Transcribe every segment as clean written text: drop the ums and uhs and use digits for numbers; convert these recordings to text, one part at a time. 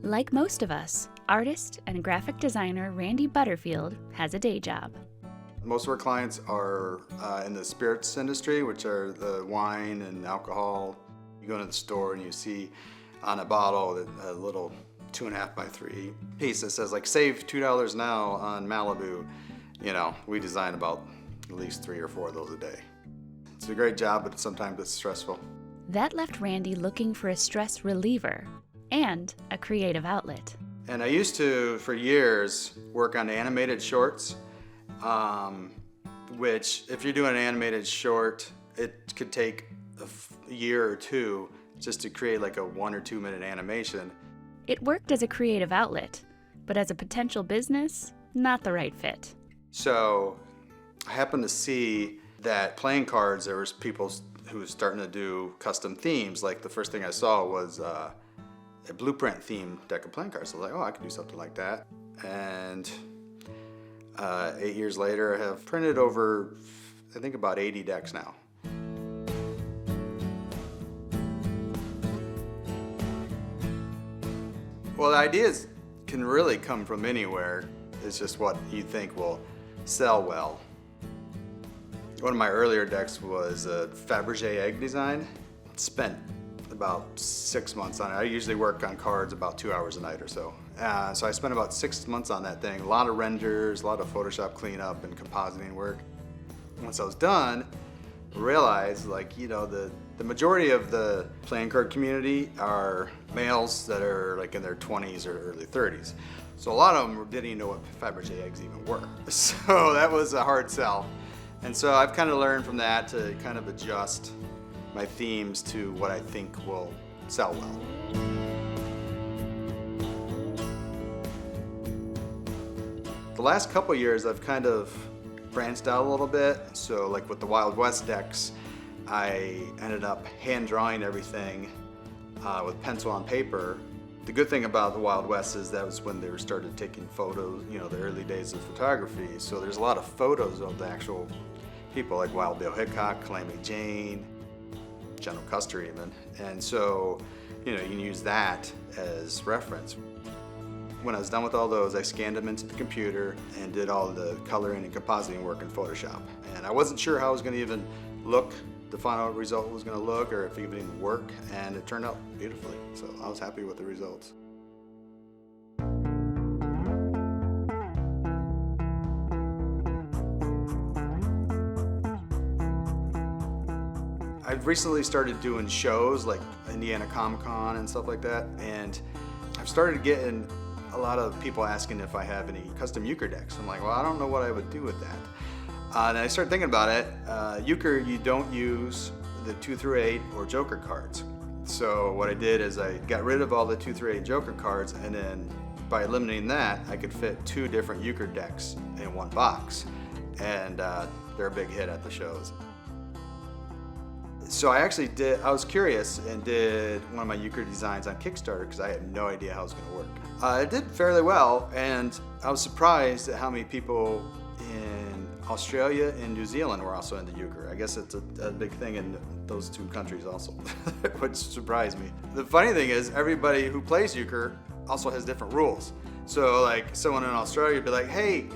Like most of us, artist and graphic designer Randy Butterfield has a day job. Most of our clients are in the spirits industry, which are the wine and alcohol. You go into the store and you see on a bottle a little 2.5 by 3 piece that says like save $2 now on Malibu. You know, we design about at least 3 or 4 of those a day. It's a great job, but sometimes it's stressful. That left Randy looking for a stress reliever and a creative outlet. And I used to, for years, work on animated shorts, which if you're doing an animated short, it could take a year or two just to create like a 1 or 2 minute animation. It worked as a creative outlet, but as a potential business, not the right fit. So I happened to see that playing cards, there was people who was starting to do custom themes. Like the first thing I saw was a blueprint themed deck of playing cards. So I was like, oh, I could do something like that. And 8 years later, I have printed over, I think about 80 decks now. Well, the ideas can really come from anywhere. It's just what you think will sell well. One of my earlier decks was a Fabergé egg design. Spent about 6 months on it. I usually work on cards about 2 hours a night or so. So I spent about 6 months on that thing. A lot of renders, a lot of Photoshop cleanup and compositing work. Once I was done, I realized the majority of the playing card community are males that are like in their 20s or early 30s. So a lot of them didn't even know what Fabergé eggs even were. So that was a hard sell. And so I've kind of learned from that to kind of adjust my themes to what I think will sell well. The last couple years I've kind of branched out a little bit. So like with the Wild West decks, I ended up hand drawing everything with pencil on paper. The good thing about the Wild West is that was when they started taking photos, the early days of photography. So there's a lot of photos of the actual people like Wild Bill Hickok, Calamity Jane, General Custer even. And so, you can use that as reference. When I was done with all those, I scanned them into the computer and did all the coloring and compositing work in Photoshop. And I wasn't sure how it was going to even look, the final result was going to look, or if it would even work, and it turned out beautifully. So I was happy with the results. I've recently started doing shows like Indiana Comic-Con and stuff like that, and I've started getting a lot of people asking if I have any custom euchre decks. I'm like, well, I don't know what I would do with that. And I started thinking about it. Euchre, you don't use the 2 through 8 or Joker cards. So what I did is I got rid of all the 2 through 8 Joker cards, and then by eliminating that, I could fit 2 different euchre decks in one box. And they're a big hit at the shows. So I was curious and did one of my euchre designs on Kickstarter because I had no idea how it was going to work. It did fairly well, and I was surprised at how many people in Australia and New Zealand were also into euchre. I guess it's a big thing in those 2 countries also, which surprised me. The funny thing is everybody who plays euchre also has different rules. So like someone in Australia would be like, hey,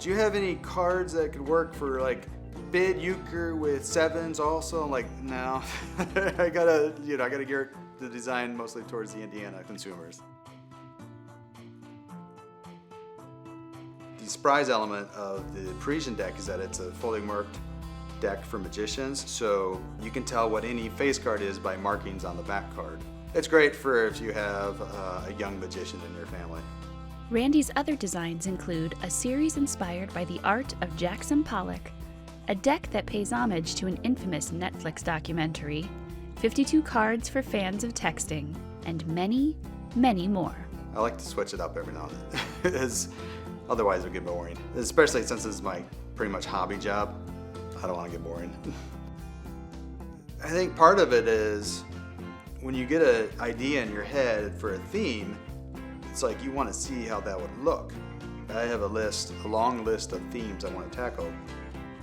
do you have any cards that could work for like bid euchre with 7s also? I'm like, no. I gotta gear the design mostly towards the Indiana consumers. The surprise element of the Parisian deck is that it's a fully marked deck for magicians, so you can tell what any face card is by markings on the back card. It's great for if you have a young magician in your family. Randy's other designs include a series inspired by the art of Jackson Pollock, a deck that pays homage to an infamous Netflix documentary, 52 cards for fans of texting, and many, many more. I like to switch it up every now and then. Otherwise it would get boring. Especially since this is my pretty much hobby job. I don't want to get boring. I think part of it is when you get an idea in your head for a theme, it's like you want to see how that would look. I have a long list of themes I want to tackle.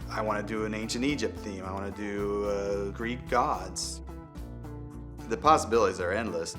I want to do an ancient Egypt theme. I want to do Greek gods. The possibilities are endless.